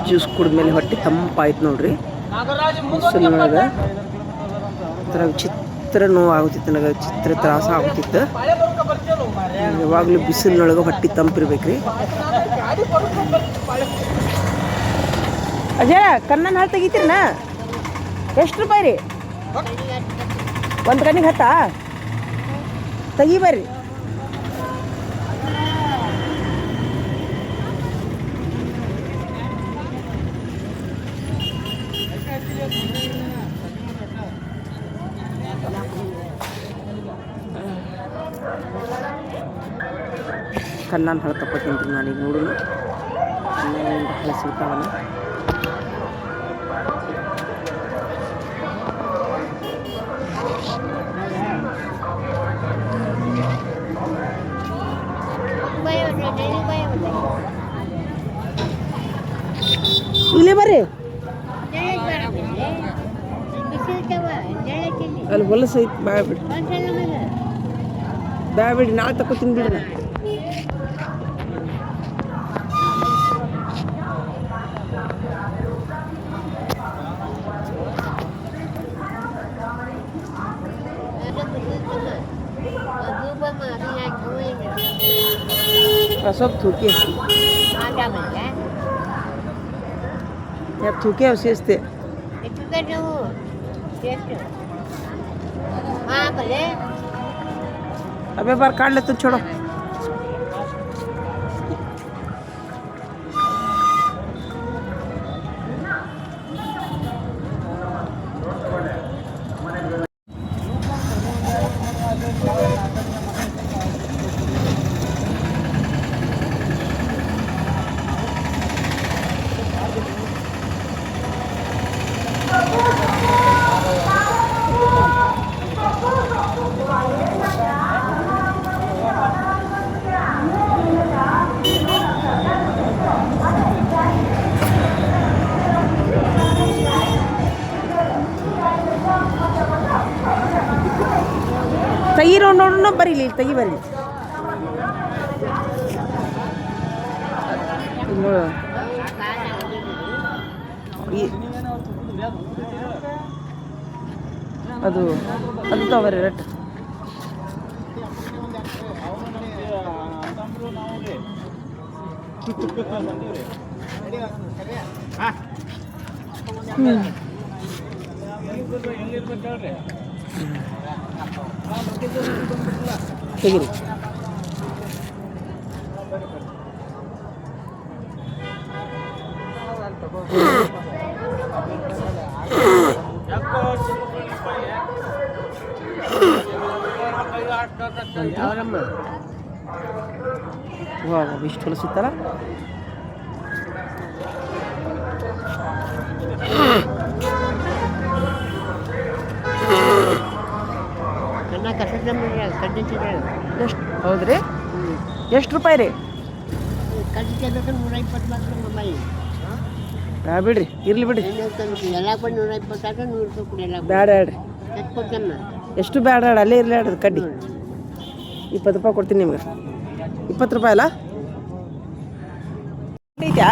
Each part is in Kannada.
ಜ್ಯೂಸ್ ಕುಡಿದ್ಮೇಲೆ ಹೊಟ್ಟೆ ತಂಪಾಯ್ತು ನೋಡ್ರಿ. ಬಿಸಿಲಿನೊಳಗೆ ಒಂಥರ ವಿಚಿತ್ರ ನೋವು ಆಗುತ್ತಿತ್ತು, ನನಗೆ ಚಿತ್ರ ತ್ರಾಸ ಆಗುತ್ತಿತ್ತು. ಯಾವಾಗಲೂ ಬಿಸಿಲಿನೊಳಗೆ ಹೊಟ್ಟೆ ತಂಪಿರ್ಬೇಕ್ರಿ. ಅಜಯ ಕಣ್ಣನ ಹಾಲು ತೆಗಿತೀರನ? ಎಷ್ಟು ರೂಪಾಯಿ ರೀ? ಒಂದು ಕಣ್ಣಿಗೆ 10 ತೆಗಿ ಬರ್ರಿ. ಕಣ್ಣನ ಹಾಲು ತಗೋತೀನಿ ರೀ ನಾನೀಗ. ನೋಡೋಣ ಹಾಲು ಸಿಗ್ತಾವಲ್ಲ. ಇಲ್ಲೇ ಬರ್ರಿ. ಅಲ್ಲಿ ಹೊಲಸು ಐತಿ, ಬ್ಯಾಡ ಬಿಡಿ ಬ್ಯಾಡ ಬಿಡಿ, ನಾಳೆ ತಗೋತೀನಿ ಬಿಡ್ರಿ. सब थूके यार, थूके अवशेषते अबे बार काट ले तो छोड़ो. ತೆಗಿರೋ ನೋಡೋಣ, ಬರೀಲಿ ತೆಗಿ ಬರೀಲಿ. ಅದು ಅದು ತಗೋರಿ ರೇಟ್. ತೆಗಿರಿ. ಇಷ್ಟು ಹೊಲಸಿತ್ತಲ್ಲ. ಎಷ್ಟು ಹೌದ್ರಿ? ಎಷ್ಟು ರೂಪಾಯಿ ರೀ? ಬಿಡ್ರಿ, ಇರ್ಲಿ ಬಿಡ್ರಿ. ಬ್ಯಾಡ ಹೇಳ್ರಿ, ಎಷ್ಟು ಬ್ಯಾಡ ಹೇಳಿ, ಅಲ್ಲೇ ಇರಲಿ ಹೇಳ್ರಿ. ಕಡ್ಡಿ 20 ರೂಪಾಯಿ ಕೊಡ್ತೀನಿ ನಿಮ್ಗೆ. 20 ರೂಪಾಯಿ ಅಲ್ಲ? ಐತ್ಯಾ?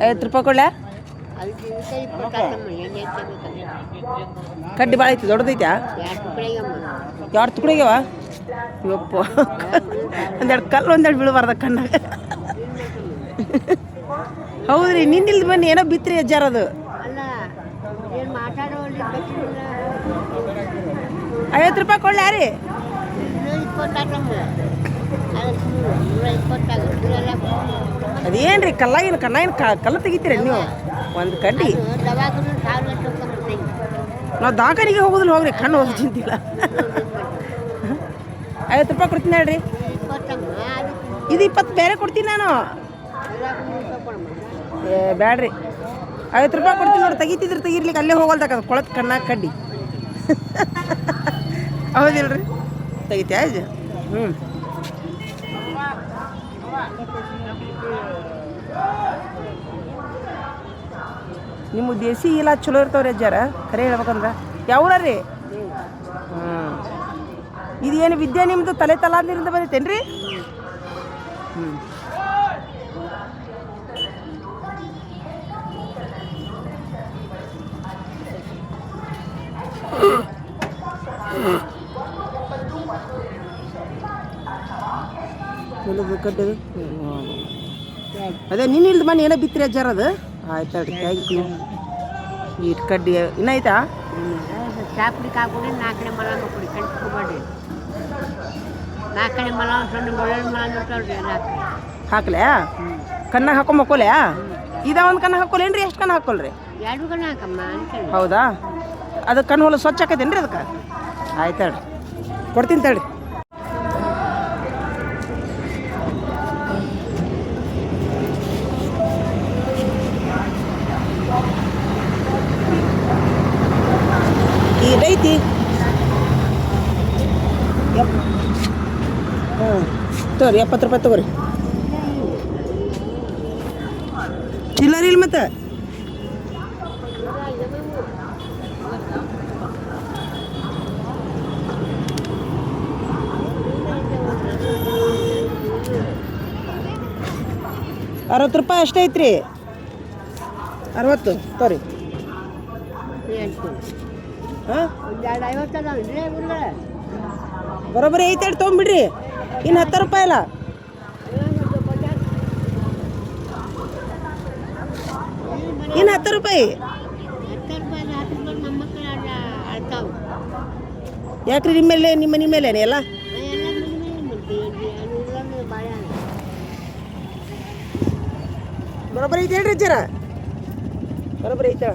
50 ರೂಪಾಯಿ ಕೊಡ್ಲ? ಕಡ್ಡಿ ಭಾಳ ಐತಿ, ದೊಡ್ಡದೈತ್ಯಾ? 2 ತುಕಡಿಗ್ಯಾವ? ಇವಪ್ಪ, ಒಂದೆರಡು ಕಲ್ಲು ಒಂದೆರಡು ಬೀಳಬಾರ್ದ ಕಣ್ಣಾಗ. ಹೌದ್ರಿ, ನಿನ್ನಿಲ್ದ ಬನ್ನಿ ಏನೋ ಬಿತ್ರಿ ಅಜ್ಜಾರ. ಅದು 50 ರೂಪಾಯಿ ಕೊಡ್ಲ ರೀ? ಅದೇನ್ರಿ ಕಲ್ಲಾಗಿನ ಕಣ್ಣಾಗಿನ ಕಲ್ಲು ತೆಗಿತೀರ ನೀವು? ಒಂದು ಕಡ್ಡಿ ನಾವು ದಾಖಲಿಗೆ ಹೋಗೋದಿಲ್ಲ, ಹೋಗ್ರಿ, ಕಣ್ಣು ಹೋಗಿ ಚಿಂತಿಲ್ಲ. 50 ರೂಪಾಯಿ ಕೊಡ್ತೀನಿ ಹೇಳ್ರಿ. ಇದು 20 ಬೇರೆ ಕೊಡ್ತೀನಿ ನಾನು. ಬ್ಯಾಡ್ರಿ, 50 ರೂಪಾಯಿ ಕೊಡ್ತೀನಿ ನೋಡಿ. ತೆಗಿತಿದ್ರೆ ತೆಗಿರ್ಲಿಕ್ಕೆ ಅಲ್ಲೇ ಹೋಗಲ್ದಾಗ ಕೊಳತ್ ಕಣ್ಣಾಗ ಕಡ್ಡಿ. ಹೌದಿಲ್ರಿ? ತೆಗಿತ್ಯಾ ಇದು? ಹ್ಞೂ. ನಿಮ್ಮ ದೇಸಿ ಇಲ್ಲ ಚಲೋ ಇರ್ತಾವ್ರಿ ಅಜ್ಜಾರ, ಖರೆ ಹೇಳ್ಬೇಕಂದ್ರೆ. ಯಾವ್ರ ರೀ? ಇದೇನು ವಿದ್ಯೆ ನಿಮ್ಮದು ತಲೆ ತಲಾಂದ್ರಿಂದ ಬಂದೈತೇನ್ರಿ? ಹ್ಞೂ ಕಟ್ಟದು ಅದೇ ನೀನು ಇಲ್ದ ಮನೆ ಏನೋ ಬಿತ್ತರಿ ಅಜ್ಜಾರ ಅದು ಆಯ್ತು ಹೇಳ್ರಿ ಥ್ಯಾಂಕ್ ಯು ಇಟ್ಟು ಕಡ್ಡಿ ಇನ್ನೈತಾ ಚಾಪುಡಿ ಕಾಕುಡಿ ನಾಲ್ಕನೇ ಮಲ ಕುಡಿ ಕಟ್ಕೊಬೇಡಿ ನಾಲ್ಕನೇ ಮಲ ಸಣ್ಣ ಒಳ್ಳೆ ಮಲ ನೋಡ್ತಾಳ್ರಿ ನಾಲ್ಕು ಹಾಕ್ಲ್ಯಾ ಕಣ್ಣಾಗ ಹಾಕೊಂಬಕ್ಕೋಲ್ಯಾ ಇದ ಒಂದು ಕಣ್ಣಾಗ ಹಾಕೋಲೇನ್ರಿ ಎಷ್ಟು ಕಣ್ಣು ಹಾಕೊಲ್ರಿ ಎರಡು ಕಣ್ಣು ಹಾಕಮ್ಮ ಅಂತ ಹೌದಾ ಅದು ಕಣ್ಣು ಹೊಲ ಸ್ವಚ್ಛ ಆಕೈತೇನ್ರಿ ಅದಕ್ಕೆ ಆಯ್ತು ಹೇಳ್ರಿ ಕೊಡ್ತೀನಿ ತಡ್ರಿ ಇದೈತಿ ಹಾಂ ತಗೋರಿ 70 ರೂಪಾಯಿ ತಗೋರಿ ಚಿಲ್ಲರ್ ಇಲ್ಲ ಮತ್ತೆ ₹60 ಅಷ್ಟೇ ಐತ್ರಿ 60 ತಗೋರಿ ಹಾಂ ಬರೋಬ್ಬರಿ ಐತೆ ಹೇಳಿ ತೊಗೊಂಬಿಡ್ರಿ ಇನ್ನು ₹10 ಅಲ್ಲ ಇನ್ನು ₹10 ಯಾಕ್ರಿ ನಿಮ್ಮ ಮೇಲೆ ನಿಮ್ಮ ಮನೆ ಮೇಲೇನೆ ಎಲ್ಲ ಬರೋಬ್ಬರಿ ಐತೆ ಹೇಳ್ರಿ ಜರ ಬರೋಬ್ಬರಿ ಐತೆ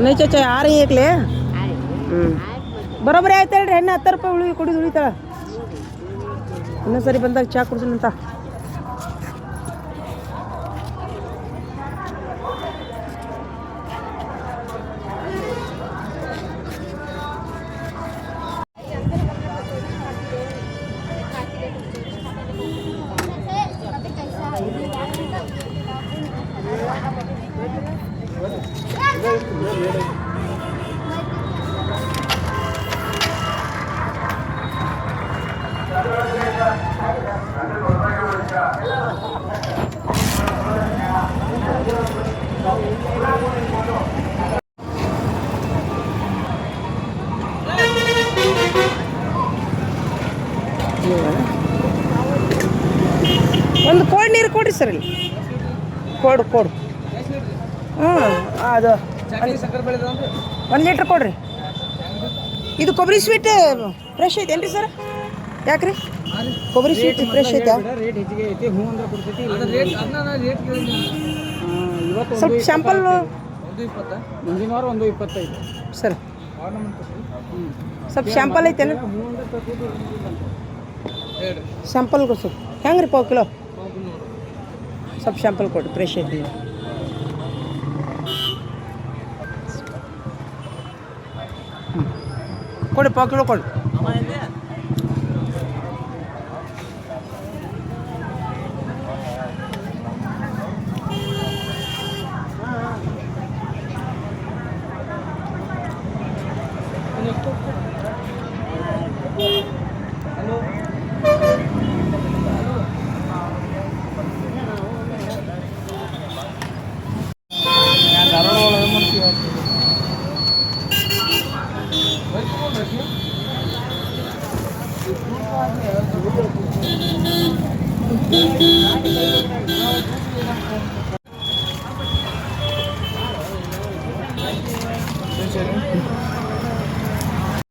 नहीं चाचा आ रही है एक ले बरोबर ಆಯ್ತು ಹೇಳ್ರಿ ಹೆಣ್ಣು ₹10 ಉಳಿ ಕುಡಿದು ಉಳಿತಾಳ ಇನ್ನೊಂದು ಸರಿ ಬಂದಾಗ ಚಾ ಕುಡ್ಸೋಣ ಅಂತ ಒಂದು ಕೋಲ್ಡ್ ನೀರು ಕೊಡ್ರಿ ಸರ್ ಇಲ್ಲಿ ಕೊಡು ಹಾಂ ಅದು 1 ಲೀಟ್ರ್ ಕೊಡ್ರಿ ಇದು ಕೊಬ್ಬರಿ ಸ್ವೀಟ್ ಫ್ರೆಶ್ ಐತೇನ್ರಿ ಸರ್ ಯಾಕ್ರಿ ಕೊಬ್ಬರಿ ಸ್ವೀಟ್ ಫ್ರೆಶ್ ಐತಾ ಸ್ವಲ್ಪ ಸ್ಯಾಂಪಲ್ ಮುಂದಿನ ವಾರ 125 ಸರ್ ಸ್ವಲ್ಪ ಸ್ಯಾಂಪಲ್ ಐತೇನು ಸ್ಯಾಂಪಲ್ ಸ್ವಲ್ಪ ಹೆಂಗೆ ರೀ $1 ಕಿಲೋ ಸ್ವಲ್ಪ ಸ್ಯಾಂಪಲ್ ಕೊಡ್ರಿ ಫ್ರೆಶ್ ಐತಿ ಕೊಡಿ $1 ಕಿಲೋ ಕೊಡಿ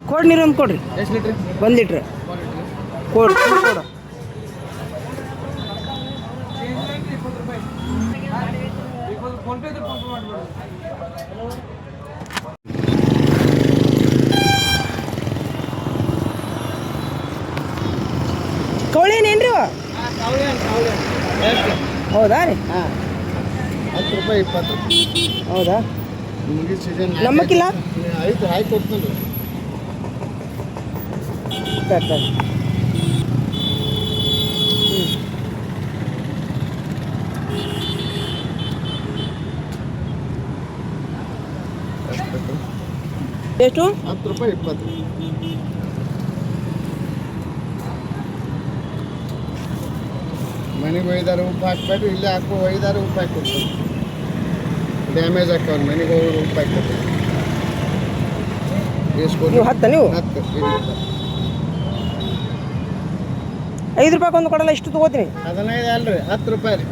ಕೋಲ್ಡ್ ನೀರು ಒಂದು ಕೊಡ್ರಿ ಎಷ್ಟು ಲೀಟ್ರ್ 1 ಲೀಟ್ರ್ ಕೊಡು ಫೋನ್ಪೇ ಇದ್ರೆ ಫೋನ್ಪೇ ಮಾಡ್ಬೋದು ಕವಳೇನೇನ್ರಿ ಹೌದಾ ರೀ ಹಾಂ ₹10 20 ಹೌದಾ ಮುಗಿದ ಸೀಸನ್ ನಮ್ಮಕ್ಕಿಲ್ಲ ಆಯ್ತು ಕೊಡ್ತೀನಿ ಎಷ್ಟು ₹10 20 ಮನೆಗೆ ಒಯ್ದಾರೆ ಉಪ್ಪು ಹಾಕ್ಬೇಡ್ರಿ, ಇಲ್ಲೇ ಹಾಕೋ ಒಯ್ದಾರೆ ಉಪ್ಪು ಹಾಕಿ ಕೊಡ್ತಾರೆ. ಡ್ಯಾಮೇಜ್ ಹಾಕೋರು ಮನೆಗೆ ಹೋಗೋರು ಉಪ್ಪು ಹಾಕಿ ಕೊಡ್ತಾರೆ. ಎಷ್ಟು ನೀವು ಹತ್ತ ನೀವು 10 5 ರೂಪಾಯಿ ಒಂದು ಕೊಡಲ್ಲ, ಇಷ್ಟು ತೊಗೋತೀನಿ. 15 ಅಲ್ರಿ 10 ರೂಪಾಯಿ ರೀ.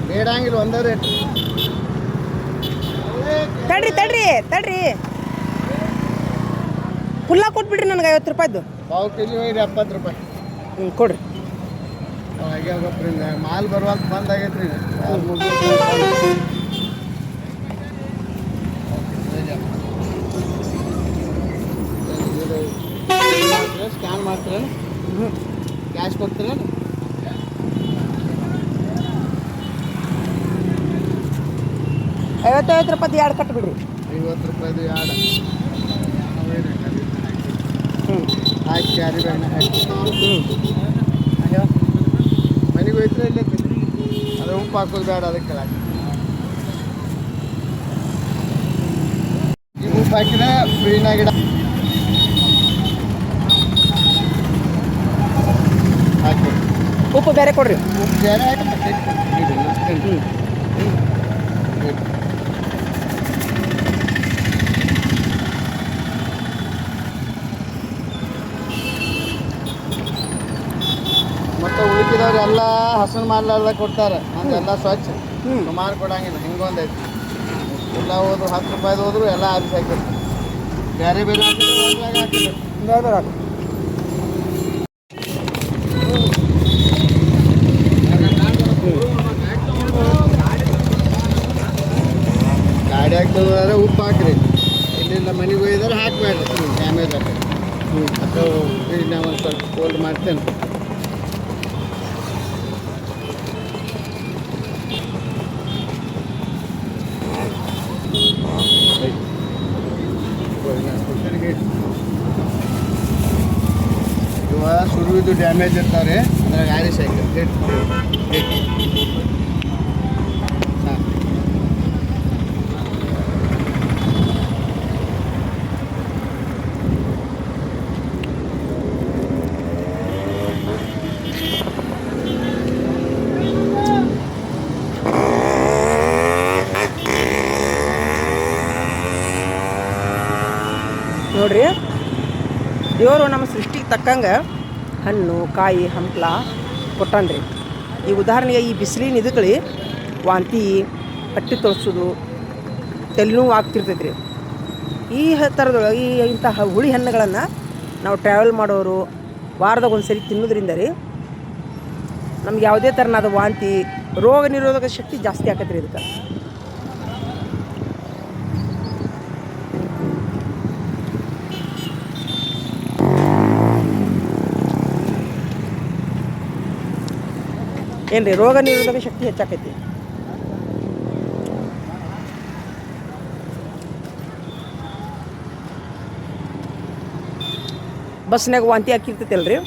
ಬೇಡಂಗಿಲ್ಲ ಒಂದೇ ರೇಟ್. ತಡ್ರಿ ಫುಲ್ಲ ಕೊಟ್ಬಿಡ್ರಿ ನನಗೆ 50 ರೂಪಾಯ್ದು. ಪಾವು ಕೆ ಜಿ ಒಯ್ದು 70 ರೂಪಾಯಿ. ಕೊಡ್ರಿ. ಹಾಗೆ ಹೋಗ್ರಿ, ಮಾಲ್ ಬರುವಾಗ ಬಂದ್ ಆಗೈತೆ ರೀ. ಸ್ಕ್ಯಾನ್ ಮಾಡ್ತೀರ, ಕ್ಯಾಶ್ ಕೊಡ್ತೀರ? 50 ರೂಪಾಯಿ ಎರಡು ಕಟ್ಬಿಡ್ರಿ. 50 ರೂಪಾಯಿದು ಯಾಡ ಹ್ಞೂ ಹಾಕಿ ಕ್ಯಾರಿ ಬ್ಯಾಗ್ನ ಹಾಕಿ ಮನೆಗೆ ಹೋಯ್ತಾರೆ. ಇಲ್ಲೇ ಅದು ಉಪ್ಪು ಹಾಕೋದು ಬೇಡ, ಅದಕ್ಕೆ ಹಾಕಿ. ಈಗ ಉಪ್ಪು ಹಾಕಿದ ಫ್ರೀನ ಗಿಡ ಹಾಕಿ ಉಪ್ಪು ಬೇರೆ ಕೊಡ್ರಿ. ಉಪ್ಪು ಬೇರೆ ಹಾಕಿ ಮತ್ತೆ ಉಳಿಕಿದವ್ರು ಎಲ್ಲ ಹಸನು ಮಾಡ್ಲಾರ್ದ ಕೊಡ್ತಾರೆ. ನಂದೆಲ್ಲ ಸ್ವಚ್ಛ ಸುಮಾರು ಕೊಡಂಗಿಲ್ಲ. ಹಿಂಗೊಂದೈತಿ ಎಲ್ಲ ಹೋದ್ರು 10 ರೂಪಾಯಿದು ಹೋದ್ರು ಎಲ್ಲ ಆರಿಸಿ ಹಾಕಿರ್ತಾರೆ. ಬೇರೆ ಬೇರೆ ಹಾಕಿದ್ರು ಗಾಡಿ ಹಾಕ್ತಂದ್ರೆ ಉಪ್ಪು ಹಾಕ್ರಿ. ಇಲ್ಲಿಂದ ಮನೆಗೆ ಹೋಗಿದ್ರೆ ಹಾಕಬೇಡ್ರಿ, ಡ್ಯಾಮೇಜ್ ಹಾಕಿ. ಅಥವಾ ನಾವು ಒಂದು ಸ್ವಲ್ಪ ಕೋಲ್ಡ್ ಮಾಡ್ತೇನೆ. ಇವಾಗ ಶುರುವಿದು ಡ್ಯಾಮೇಜ್ ಇರ್ತಾವ್ರಿ, ಅದ್ರಾಗ ಆರಿಸಿ ಹಾಕಿ ನೋಡ್ರಿ, ದೇವರು ನಮ್ಮ ಸೃಷ್ಟಿಗೆ ತಕ್ಕಂಗೆ ಹಣ್ಣು ಕಾಯಿ ಹಂಪ್ಲ ಕೊಟ್ಟನ್ರಿ. ಈ ಉದಾಹರಣೆಗೆ ಈ ಬಿಸಿಲಿನ ಇದಕ್ಕಳಿ ವಾಂತಿ, ಹೊಟ್ಟೆ ತೊಳ್ಸೋದು, ತಲೆನೋವು ಆಗ್ತಿರ್ತೈತೆ ರೀ. ಈ ಥರದೊಳಗೆ ಇಂತಹ ಹುಳಿ ಹಣ್ಣುಗಳನ್ನು ನಾವು ಟ್ರಾವೆಲ್ ಮಾಡೋರು ವಾರದಾಗ ಒಂದು ಸರಿ ತಿನ್ನೋದ್ರಿಂದ ರೀ ನಮ್ಗೆ ಯಾವುದೇ ಥರನಾದ ವಾಂತಿ, ರೋಗ ನಿರೋಧಕ ಶಕ್ತಿ ಜಾಸ್ತಿ ಆಕೈತೆ ರೀ ಇದಕ್ಕೆ. ಏನು ರೀ, ರೋಗ ನಿರೋಧಕ ಶಕ್ತಿ ಹೆಚ್ಚಾಕೈತಿ. ಬಸ್ನಾಗ ವಾಂತಿ ಹಾಕಿರ್ತೈತಲ್ರಿ,